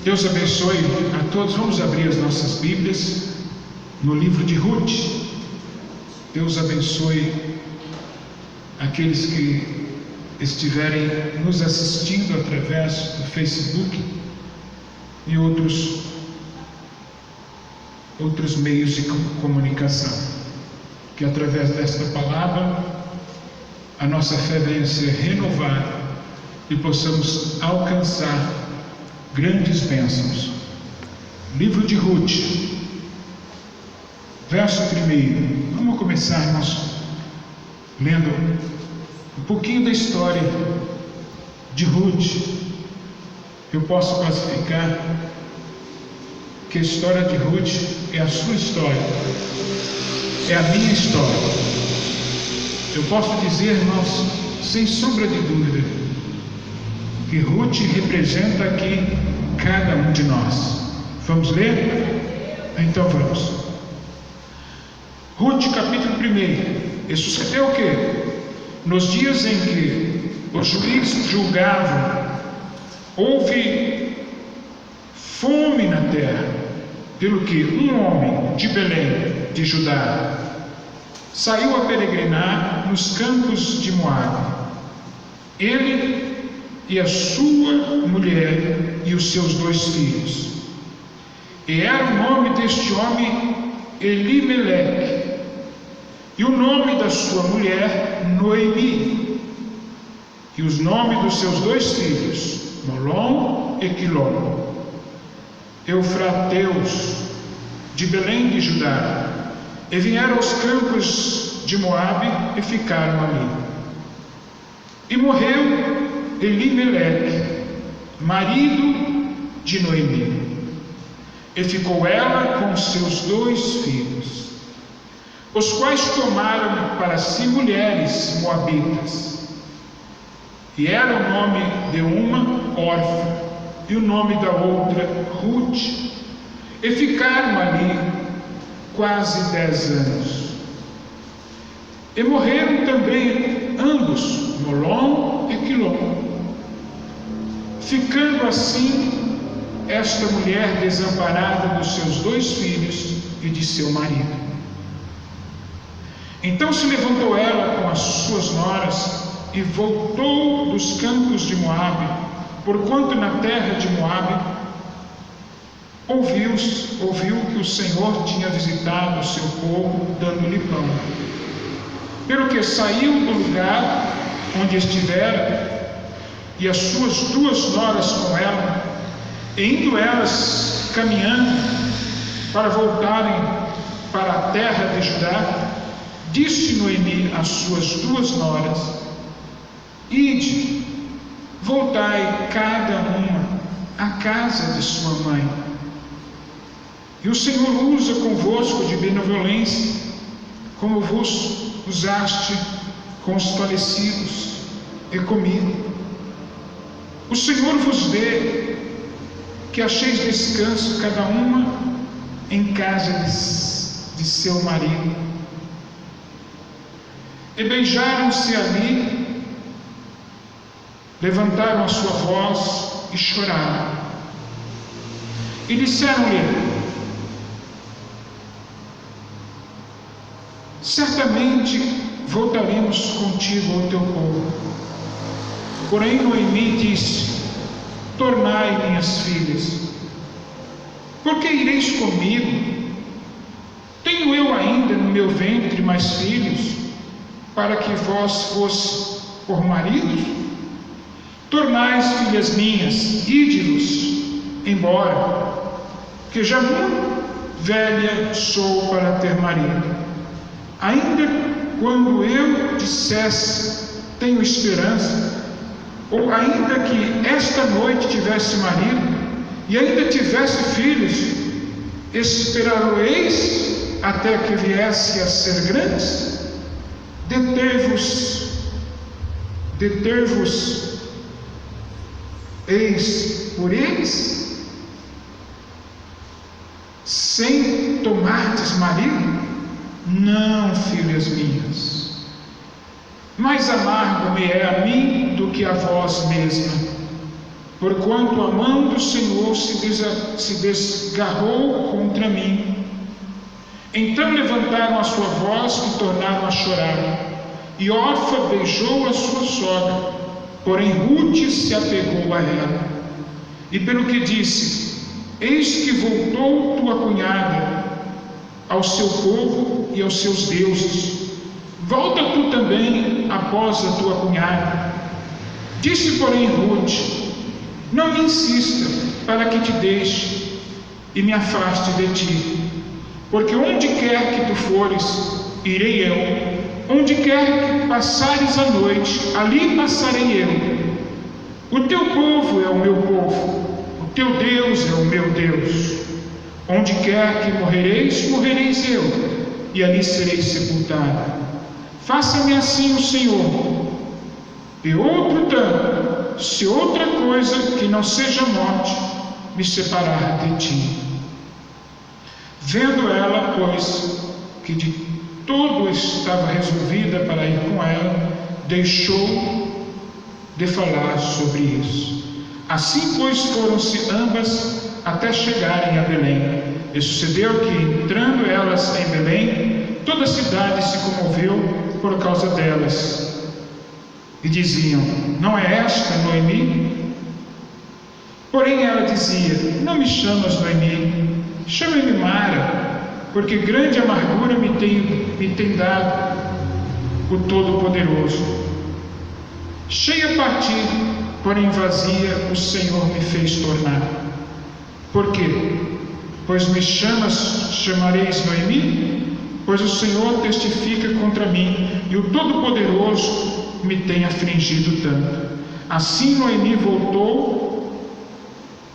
Deus abençoe a todos. Vamos abrir as nossas Bíblias no livro de Ruth. Deus abençoe aqueles que estiverem nos assistindo através do Facebook e outros meios de comunicação. Que através desta palavra a nossa fé venha ser renovada e possamos alcançar grandes bênçãos. Livro de Ruth, verso 1. Vamos começar, irmãos, lendo um pouquinho da história de Ruth. Eu posso classificar que a história de Ruth é a sua história, é a minha história. Eu posso dizer, irmãos, sem sombra de dúvida, que Ruth representa aqui cada um de nós. Vamos ler? Então vamos. Ruth, capítulo 1. Isso sucedeu o quê? Nos dias em que os juízes julgavam, houve fome na terra, pelo que um homem de Belém, de Judá, saiu a peregrinar nos campos de Moabe. Ele e a sua mulher e os seus 2 filhos. E era o nome deste homem Elimeleque, e o nome da sua mulher Noemi, e os nomes dos seus 2 filhos Molom e Quilom, eufrateus de Belém de Judá, e vieram aos campos de Moabe e ficaram ali. E morreu Elimeleque, marido de Noemi, e ficou ela com seus 2 filhos, os quais tomaram para si mulheres moabitas. E era o nome de uma órfã, e o nome da outra Ruth, e ficaram ali quase 10 anos. E morreram também ambos, Molom e Quilom, ficando assim esta mulher desamparada dos seus 2 filhos e de seu marido. Então se levantou ela com as suas noras e voltou dos campos de Moabe, porquanto na terra de Moabe ouviu que o Senhor tinha visitado o seu povo, dando-lhe pão. Pelo que saiu do lugar onde estivera, e as suas 2 noras com ela, e indo elas caminhando para voltarem para a terra de Judá, disse Noemi às suas 2 noras: Ide, voltai cada uma à casa de sua mãe, e o Senhor usa convosco de benevolência, como vos usaste com os falecidos e comigo. O Senhor vos dê que acheis descanso cada uma em casa de seu marido. E beijaram-se ali, levantaram a sua voz e choraram. E disseram-lhe: certamente voltaremos contigo ao teu povo. Porém Noemi disse: tornai, minhas filhas, porque ireis comigo? Tenho eu ainda no meu ventre mais filhos, para que vós fosse por maridos? Tornai, filhas minhas, ide-vos embora, que já muito velha sou para ter marido. Ainda quando eu dissesse tenho esperança, ou ainda que esta noite tivesse marido e ainda tivesse filhos, esperareis até que viesse a ser grandes? Deter-vos eis por eles, sem tomardes marido? Não, filhas minhas, mais amargo me é a mim do que a vós mesma. porquanto a mão do Senhor se desgarrou contra mim. Então levantaram a sua voz e tornaram a chorar. E Orfa beijou a sua sogra, porém Rute se apegou a ela. E pelo que disse: eis que voltou tua cunhada ao seu povo e aos seus deuses. Volta tu também após a tua cunhada. Disse, porém, Rute: não me insista para que te deixe e me afaste de ti, porque onde quer que tu fores, irei eu. Onde quer que passares a noite, ali passarei eu. O teu povo é o meu povo, o teu Deus é o meu Deus. Onde quer que morrereis eu, e ali serei sepultado. Faça-me assim o Senhor, e outro tanto, se outra coisa que não seja morte me separar de ti. Vendo ela, pois, que de todo estava resolvida para ir com ela, deixou de falar sobre isso. Assim, pois, foram-se ambas até chegarem a Belém. E sucedeu que, entrando elas em Belém, toda a cidade se comoveu por causa delas. E diziam: não é esta Noemi? Porém ela dizia: não me chamas Noemi, chama-me Mara, porque grande amargura me tem dado o Todo-Poderoso. Cheia a partir, porém vazia, o Senhor me fez tornar. Por quê? Pois me chamareis Noemi? Pois o Senhor testifica contra mim, e o Todo-Poderoso me tem afligido tanto. Assim Noemi voltou,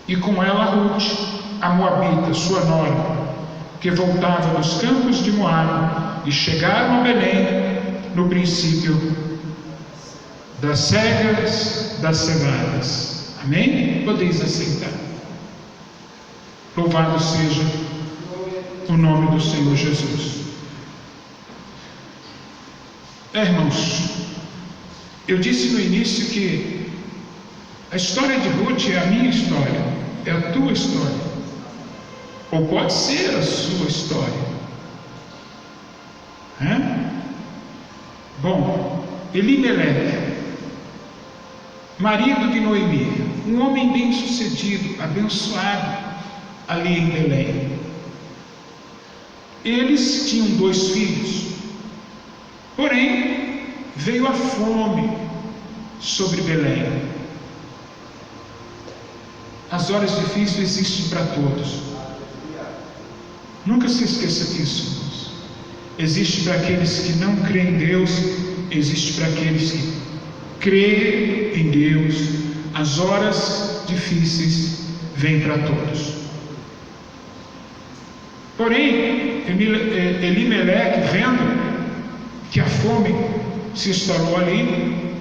e com ela Rute, a Moabita, sua nora, que voltava dos campos de Moabe, e chegaram a Belém no princípio das cegas das cevadas. Amém? Podeis aceitar. Louvado seja o nome do Senhor Jesus. Irmãos, eu disse no início que a história de Ruth é a minha história, é a tua história, ou pode ser a sua história. Bom, Elimeleque, marido de Noemi, um homem bem sucedido, abençoado ali em Belém. Eles tinham 2 filhos, porém veio a fome sobre Belém. As horas difíceis existem para todos. Nunca se esqueça disso, irmãos. Existe para aqueles que não creem em Deus, existe para aqueles que creem em Deus. As horas difíceis vêm para todos. Porém, Elimeleque, vendo que a fome se instalou ali,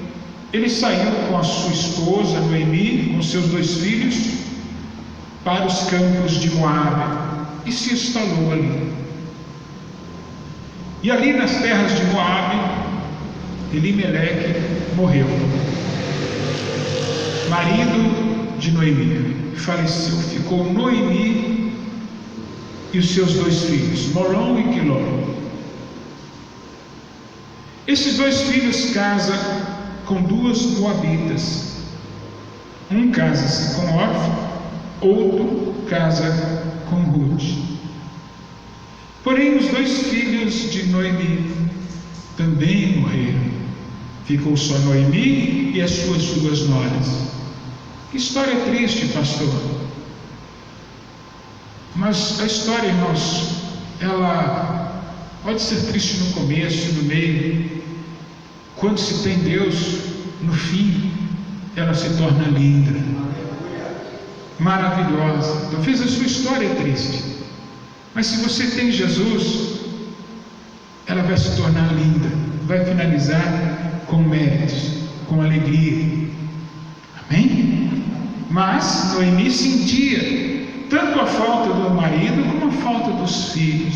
ele saiu com a sua esposa Noemi, com seus 2 filhos, para os campos de Moabe, e se instalou ali. E ali nas terras de Moabe, Elimeleque morreu. Marido de Noemi faleceu, ficou Noemi e os seus 2 filhos, Molom e Quilom. Esses 2 filhos casam com 2 moabitas. Um casa-se com Orfa, outro casa com Ruth. Porém, os 2 filhos de Noemi também morreram. Ficou só Noemi e as suas 2 noras. Que história triste, pastor. Mas a história, irmãos, ela pode ser triste no começo, no meio. Quando se tem Deus, no fim, ela se torna linda, maravilhosa. Talvez a sua história é triste, mas se você tem Jesus, ela vai se tornar linda, vai finalizar com méritos, com alegria. Amém? Mas Noemi sentia tanto a falta do marido como a falta dos filhos,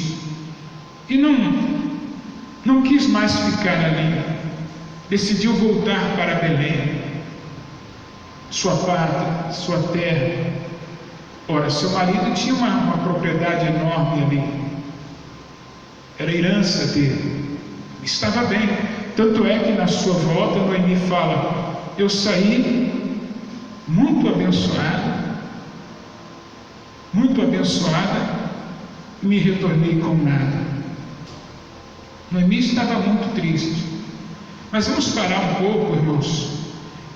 e não quis mais ficar ali. Decidiu voltar para Belém. sua pátria, sua terra. Ora, seu marido tinha uma propriedade enorme ali, era a herança dele, estava bem. Tanto é que na sua volta Noemi fala: eu saí muito abençoada, e me retornei com nada. Noemi estava muito triste. Mas vamos parar um pouco, irmãos,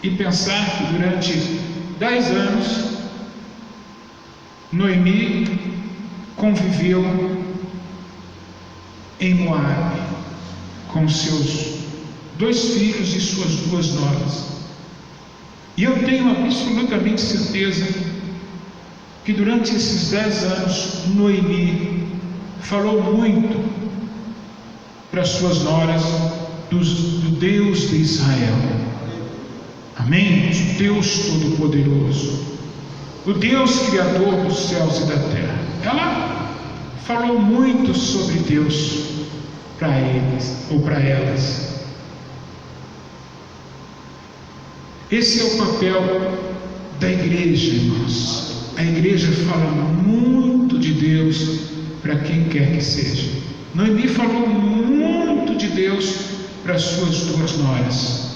e pensar que durante 10 anos Noemi conviveu em Moabe com seus 2 filhos e suas 2 noras. E eu tenho absolutamente certeza que durante esses 10 anos Noemi falou muito para suas noras do Deus de Israel. Amém? O Deus Todo-Poderoso, o Deus Criador dos céus e da terra. Ela falou muito sobre Deus para eles ou para elas. Esse é o papel da igreja, irmãos. A igreja fala muito de Deus para quem quer que seja. Noemi falou muito de Deus para suas 2 noras.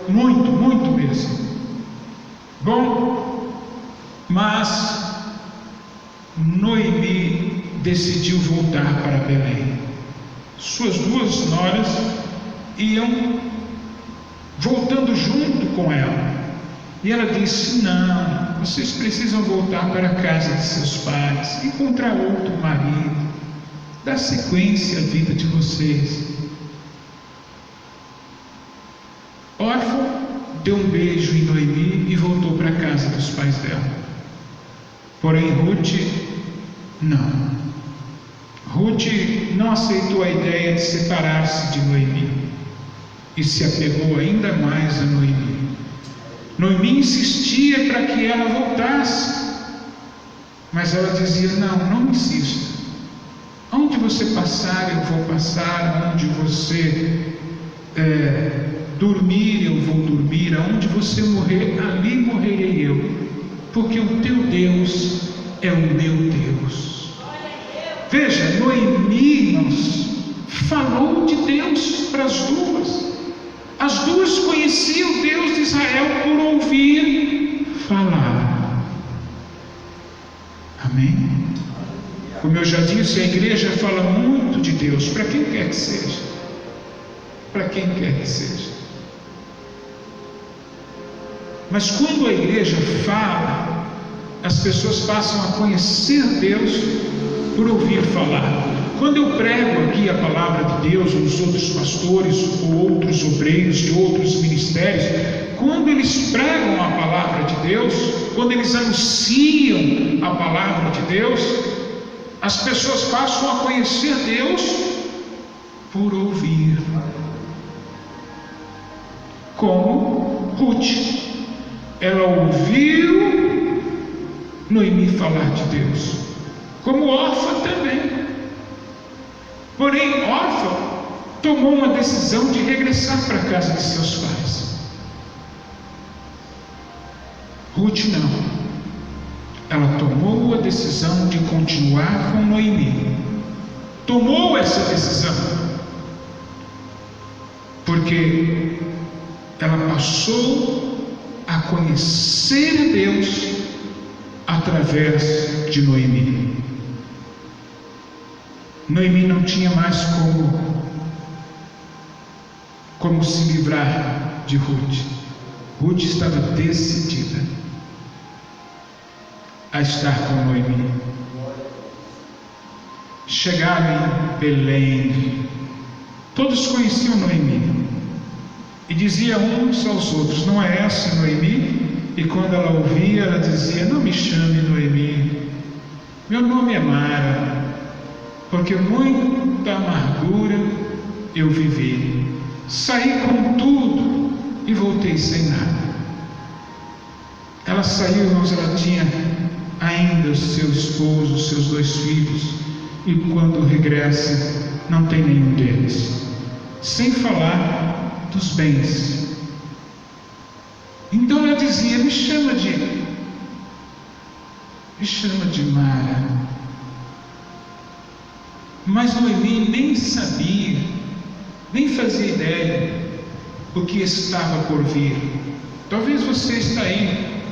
Muito, muito mesmo. Bom, mas Noemi decidiu voltar para Belém. Suas 2 noras iam voltando junto com ela. E ela disse: não, vocês precisam voltar para a casa de seus pais, encontrar outro marido, dar sequência à vida de vocês. Orfa deu um beijo em Noemi e voltou para a casa dos pais dela. Porém Ruth não. Ruth não aceitou a ideia de separar-se de Noemi e se apegou ainda mais a Noemi. Noemi insistia para que ela voltasse, mas ela dizia: não insista. Onde você passar, eu vou passar. Onde você dormir, eu vou dormir. Aonde você morrer, ali morrerei eu, porque o teu Deus é o meu Deus. Veja, Noemi, irmãos, falou de Deus para as 2. As 2 conheciam o Deus de Israel por ouvir falar. Amém? Como eu já disse, a igreja fala muito de Deus para quem quer que seja. Para quem quer que seja. Mas quando a igreja fala, as pessoas passam a conhecer Deus por ouvir falar. Quando eu prego aqui a palavra de Deus, ou os outros pastores, ou outros obreiros de outros ministérios, quando eles pregam a palavra de Deus, quando eles anunciam a palavra de Deus, as pessoas passam a conhecer Deus por ouvir. Como Ruth, ela ouviu Noemi falar de Deus. Como Orfa também. Porém, Orfa tomou uma decisão de regressar para a casa de seus pais. Ruth não. Ela tomou a decisão de continuar com Noemi. Tomou essa decisão porque ela passou a conhecer a Deus através de Noemi. Noemi não tinha mais como se livrar de Ruth. Ruth estava decidida a estar com Noemi. Chegaram em Belém. Todos conheciam Noemi e diziam uns aos outros: não é essa Noemi? E quando ela ouvia, ela dizia: não me chame Noemi, meu nome é Mara, porque muita amargura eu vivi. Saí com tudo e voltei sem nada. Ela saiu, irmãos, ela tinha ainda o seu esposo, os seus 2 filhos, e quando regressa, não tem nenhum deles. Sem falar dos bens. dizia: me chama de Mara. Mas Noemi nem sabia, nem fazia ideia o que estava por vir. Talvez você está aí,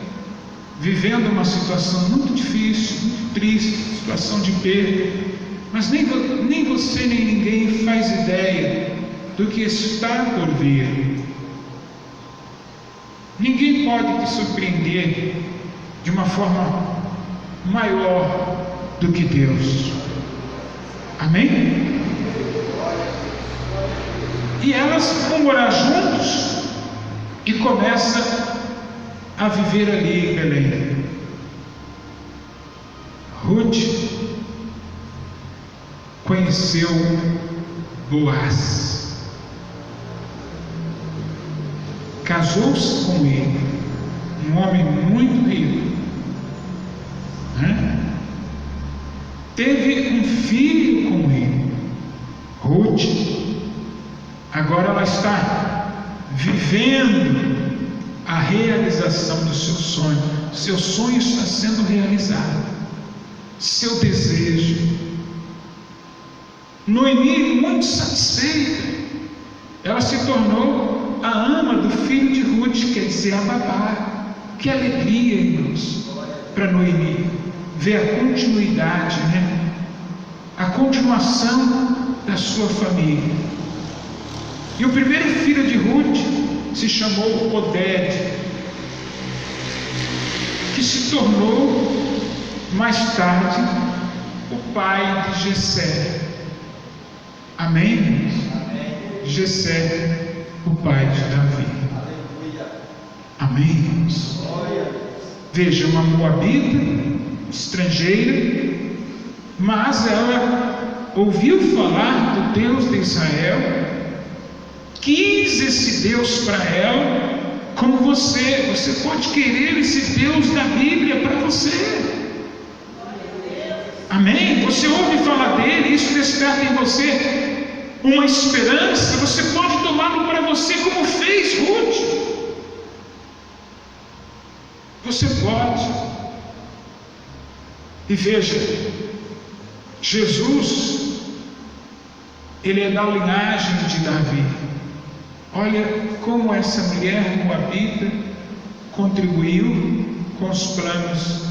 vivendo uma situação muito difícil, muito triste, situação de perda, mas nem você nem ninguém faz ideia do que está por vir. Ninguém pode te surpreender de uma forma maior do que Deus. Amém? E elas vão morar juntos e começam a viver ali em Belém. Ruth conheceu Boaz, casou-se com ele, um homem muito rico, né? Teve um filho com ele, Ruth. Agora ela está vivendo a realização do seu sonho. Seu sonho está sendo realizado, seu desejo. Noemi, muito satisfeita, ela se tornou a ama do filho de Ruth, quer dizer, a babá. Que alegria, irmãos, para Noemi ver a continuidade, né? A continuação da sua família. E o primeiro filho de Ruth se chamou Obed, que se tornou mais tarde o pai de Jessé. Amém? Jessé, o pai de Davi. Amém? Veja, uma moabita, estrangeira, mas ela ouviu falar do Deus de Israel, quis esse Deus para ela, como você pode querer esse Deus da Bíblia para você. Amém? Você ouve falar dele, isso desperta em você uma esperança, você pode tomá-lo para você como fez Ruth. Você pode. E veja, Jesus, ele é da linhagem de Davi. Olha como essa mulher moabita contribuiu com os planos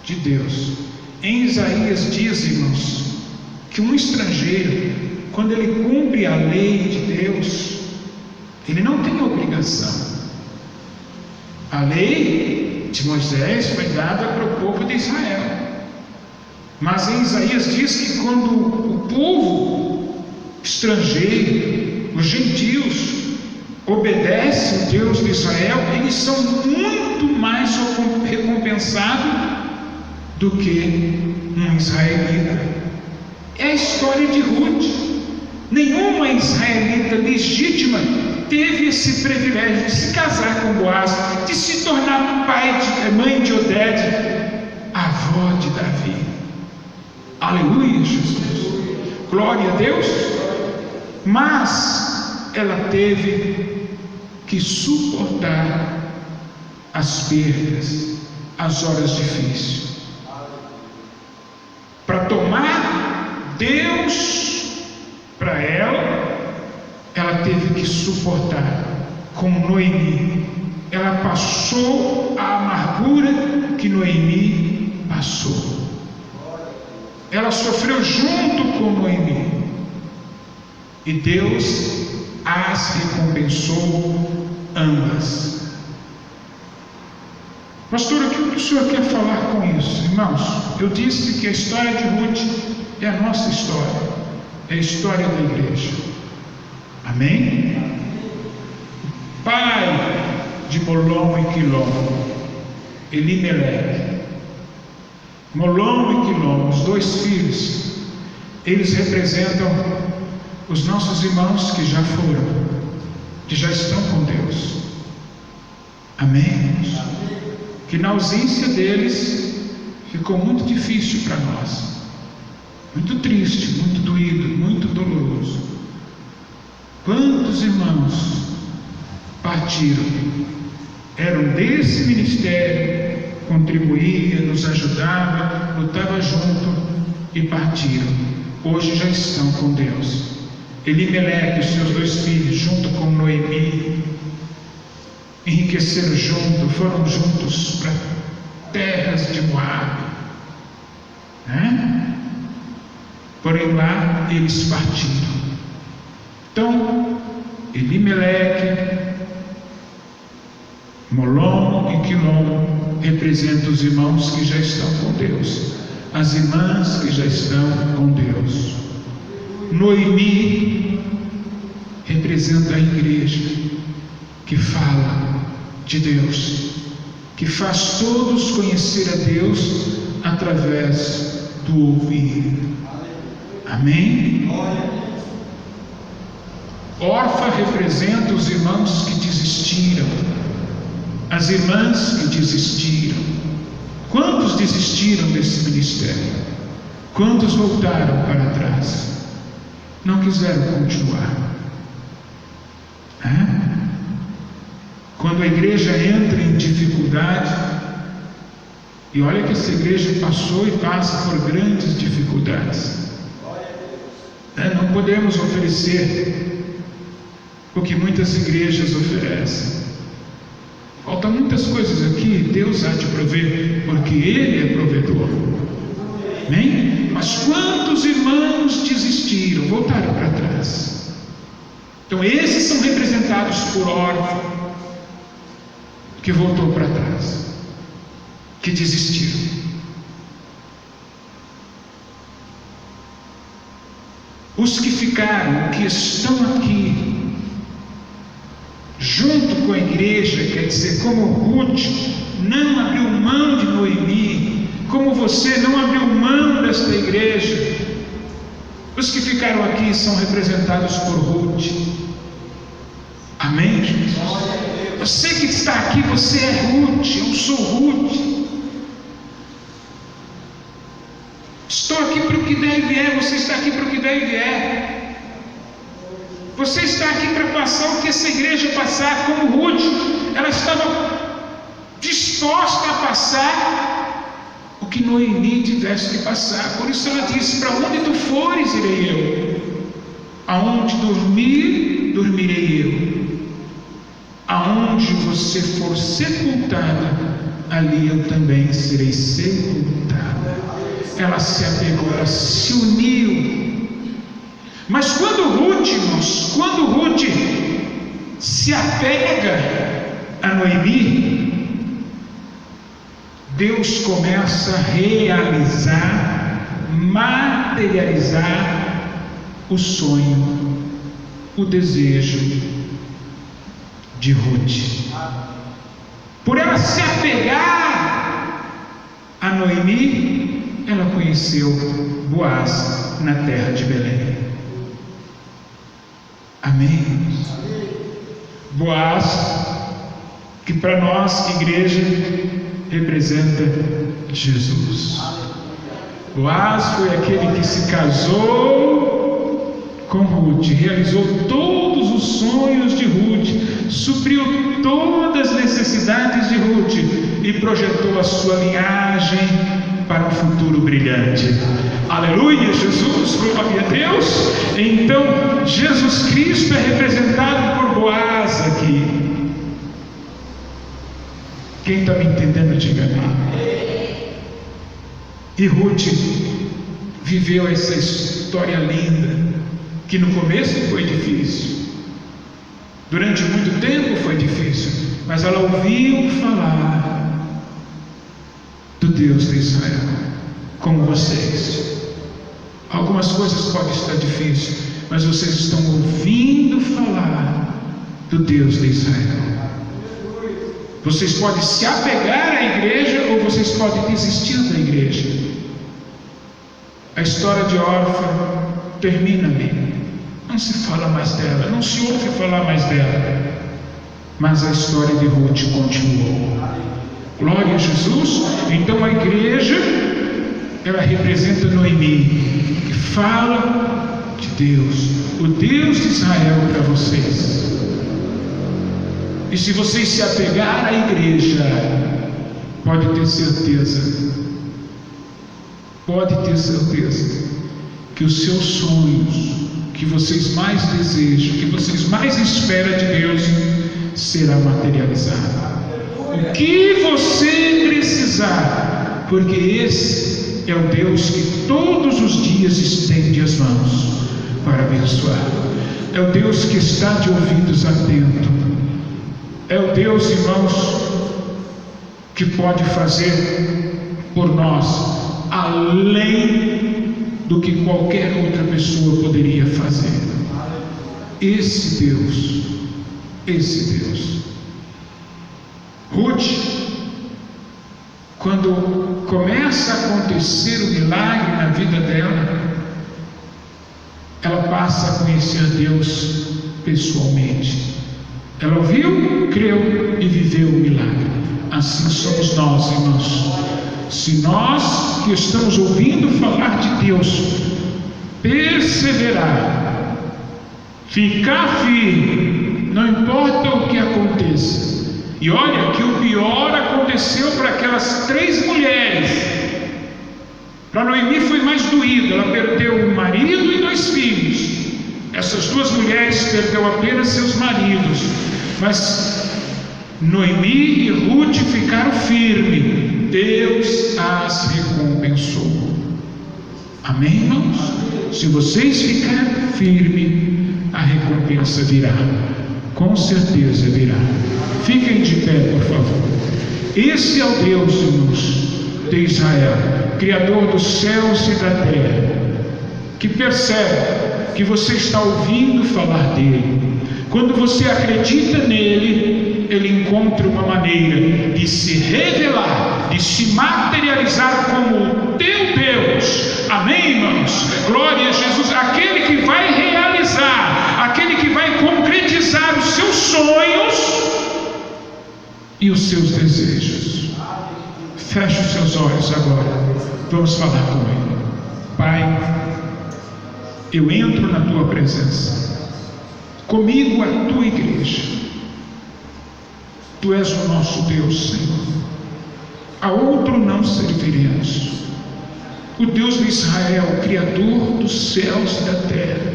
de Deus. Em Isaías diz, irmãos, que um estrangeiro, quando ele cumpre a lei de Deus, ele não tem obrigação. A lei de Moisés foi dada para o povo de Israel. Mas em Isaías diz que quando o povo estrangeiro, os gentios, obedecem o Deus de Israel, eles são muito mais recompensados do que um israelita. É a história de Ruth. Nenhuma israelita legítima teve esse privilégio de se casar com Boaz, de se tornar mãe de Obed, avó de Davi. Aleluia, Jesus. Glória a Deus. Mas ela teve que suportar as perdas, as horas difíceis. Para tomar Deus para ela teve que suportar. Como Noemi, ela passou a amargura que Noemi passou. Ela sofreu junto com Noemi, e Deus as recompensou ambas. Pastor, o que o senhor quer falar com isso? Irmãos, eu disse que a história de Ruth é a nossa história, é a história da igreja. Amém? Pai de Molom e Quilom, Elimeleque. Molom e Quilom, os dois filhos, eles representam os nossos irmãos que já foram, que já estão com Deus. Amém? Que na ausência deles ficou muito difícil para nós, muito triste, muito doído, muito doloroso. Quantos irmãos partiram? eram desse ministério, contribuía, nos ajudava, lutava junto e partiram. Hoje já estão com Deus. Elimeleque, os seus 2 filhos, junto com Noemi, enriqueceram juntos, foram juntos para terras de Moabe, né? Porém lá eles partiram. Então Elimeleque, Molom e Quilom representam os irmãos que já estão com Deus, as irmãs que já estão com Deus. Noemi representa a igreja que fala de Deus, que faz todos conhecer a Deus através do ouvir. Amém? Orfa representa os irmãos que desistiram, as irmãs que desistiram. Quantos desistiram desse ministério? Quantos voltaram para trás? Não quiseram continuar. Quando a igreja entra em dificuldade, e olha que essa igreja passou e passa por grandes dificuldades, não podemos oferecer o que muitas igrejas oferecem. Falta muitas coisas aqui, Deus há de prover, porque Ele é provedor. Amém? Mas quantos irmãos desistiram, voltaram para trás? Então esses são representados por Orfa, que voltou para trás, que desistiram. Os que ficaram, que estão aqui, junto com a igreja, quer dizer, como Ruth não abriu mão de Noemi, como você não abriu mão desta igreja, os que ficaram aqui são representados por Ruth. Amém, Jesus? Você que está aqui, você é Ruth, eu sou Ruth. Estou aqui para o que der e vier, você está aqui para o que der e vier. Você está aqui para passar o que essa igreja passar, como Ruth, ela estava disposta a passar o que Noemi tivesse que passar. Por isso ela disse: para onde tu fores, irei eu. Aonde dormir, dormirei eu. Aonde você for sepultada, ali eu também serei sepultada. Ela se apegou, ela se uniu. Mas quando Ruth, irmãos, quando Ruth se apega a Noemi, Deus começa a realizar, materializar o sonho, o desejo de Ruth. Por ela se apegar a Noemi, ela conheceu Boaz na terra de Belém. Amém? Boaz, que para nós, igreja, representa Jesus. Boaz foi aquele que se casou com Ruth, realizou todos os sonhos de Ruth, supriu todas as necessidades de Ruth e projetou a sua linhagem para um futuro brilhante. Aleluia, Jesus, glória a Deus. Então Jesus Cristo é representado por Boaz aqui. Quem está me entendendo, diga amém. E Ruth viveu essa história linda, que no começo foi difícil, durante muito tempo foi difícil, mas ela ouviu falar do Deus de Israel, como vocês. Algumas coisas podem estar difíceis, mas vocês estão ouvindo falar do Deus de Israel. Vocês podem se apegar à igreja ou vocês podem desistir da igreja. A história de Orfa termina ali. Não se fala mais dela, não se ouve falar mais dela. Mas a história de Ruth continuou. Glória a Jesus. Então a igreja, ela representa Noemi, que fala de Deus, o Deus de Israel para vocês. E se vocês se apegar à igreja, pode ter certeza que os seus sonhos, que vocês mais desejam, que vocês mais esperam de Deus, será materializado. O que você precisar, porque esse é o Deus que todos os dias estende as mãos para abençoar. É o Deus que está de ouvidos atentos. É o Deus, irmãos, que pode fazer por nós além do que qualquer outra pessoa poderia fazer. Esse Deus. Ruth, quando começa a acontecer o milagre na vida dela, ela passa a conhecer a Deus pessoalmente. Ela ouviu, creu e viveu o milagre. Assim somos nós, irmãos. Se nós que estamos ouvindo falar de Deus perseverar, ficar firme, não importa o que aconteça. E olha que o pior aconteceu para aquelas 3 mulheres. Para Noemi foi mais doído. Ela perdeu um marido e 2 filhos. Essas 2 mulheres perdeu apenas seus maridos, mas Noemi e Ruth ficaram firmes. Deus as recompensou. Amém, irmãos? Se vocês ficarem firmes, a recompensa virá. Com certeza virá. Fiquem de pé, por favor. Esse é o Deus, irmãos, de Israel, Criador dos céus e da terra, que percebe que você está ouvindo falar dele. Quando você acredita nele, ele encontra uma maneira de se revelar, de se materializar como o teu Deus. Amém, irmãos? Glória a Jesus. Aquele que vai realizar, aquele que vai concretizar os seus sonhos e os seus desejos. Feche os seus olhos agora. Vamos falar com ele. Pai, eu entro na tua presença. Comigo a tua igreja. Tu és o nosso Deus, Senhor. A outro não serviremos. O Deus de Israel, Criador dos céus e da terra,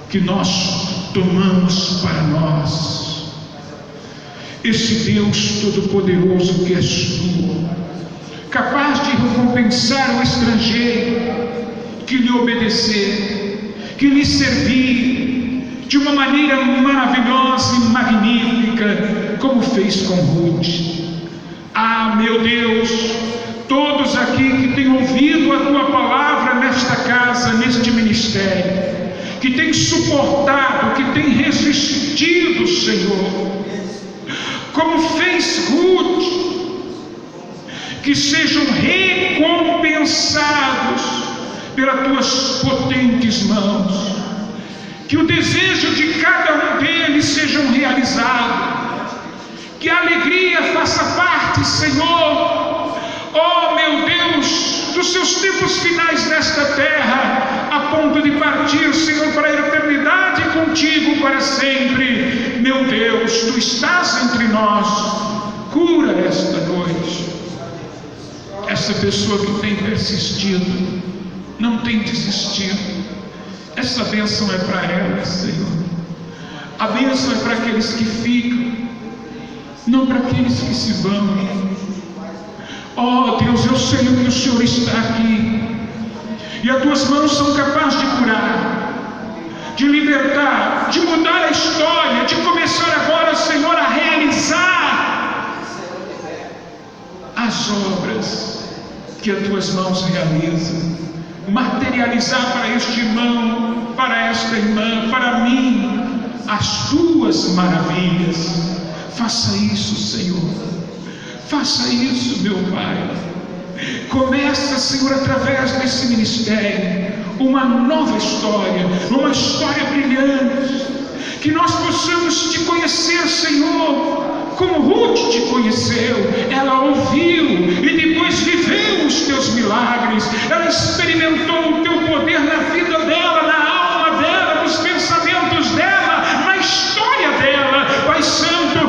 que nós tomamos para nós. Esse Deus todo-poderoso que és tu, capaz de recompensar o estrangeiro que lhe obedecer, que lhe servir de uma maneira maravilhosa e magnífica, como fez com Ruth. Ah, meu Deus, todos aqui que têm ouvido a tua palavra nesta casa, neste ministério, que têm suportado, que têm resistido, Senhor, como fez Ruth, que sejam recompensados pelas tuas potentes mãos, que o desejo de cada um deles sejam realizados, que a alegria faça parte, Senhor, oh meu Deus, dos seus tempos finais nesta terra, a ponto de partir, Senhor, para a eternidade contigo para sempre. Meu Deus, tu estás entre nós. Cura esta noite essa pessoa que tem persistido, não tem desistido. Essa bênção é para ela, Senhor. A bênção é para aqueles que ficam, não para aqueles que se vão. Oh Deus, eu sei que o Senhor está aqui, e as tuas mãos são capazes de curar, de libertar, de mudar a história, de começar agora, Senhor, a realizar as obras que as tuas mãos realizam, materializar para este irmão, para esta irmã, para mim, as tuas maravilhas. Faça isso, Senhor. Faça isso, meu Pai. Começa, Senhor, através desse ministério, uma nova história, uma história brilhante, que nós possamos te conhecer, Senhor, como Ruth te conheceu. Ela ouviu e depois viveu os teus milagres. Ela experimentou o teu poder na vida dela, na alma dela, nos pensamentos dela, na história dela. Pai Santo,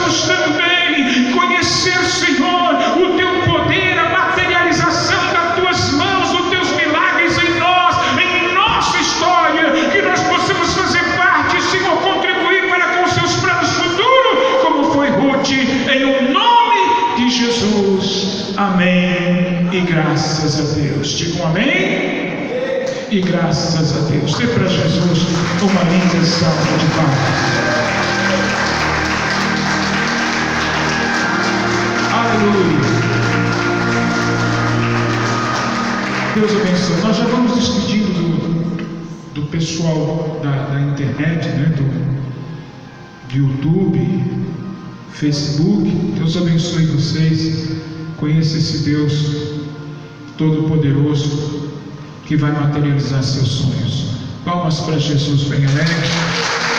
possamos também conhecer, Senhor, o Teu poder, a materialização das Tuas mãos, os Teus milagres em nós, em nossa história, que nós possamos fazer parte, Senhor, contribuir para com os Seus planos futuros, como foi Ruth, em o nome de Jesus. Amém e graças a Deus. Digam amém e graças a Deus. Dê para Jesus uma linda salva de palmas. Aleluia. Deus abençoe. Nós já vamos despedindo do pessoal da internet, né? Do YouTube, Facebook. Deus abençoe vocês. Conheça esse Deus Todo-Poderoso que vai materializar seus sonhos. Palmas para Jesus bem alegre.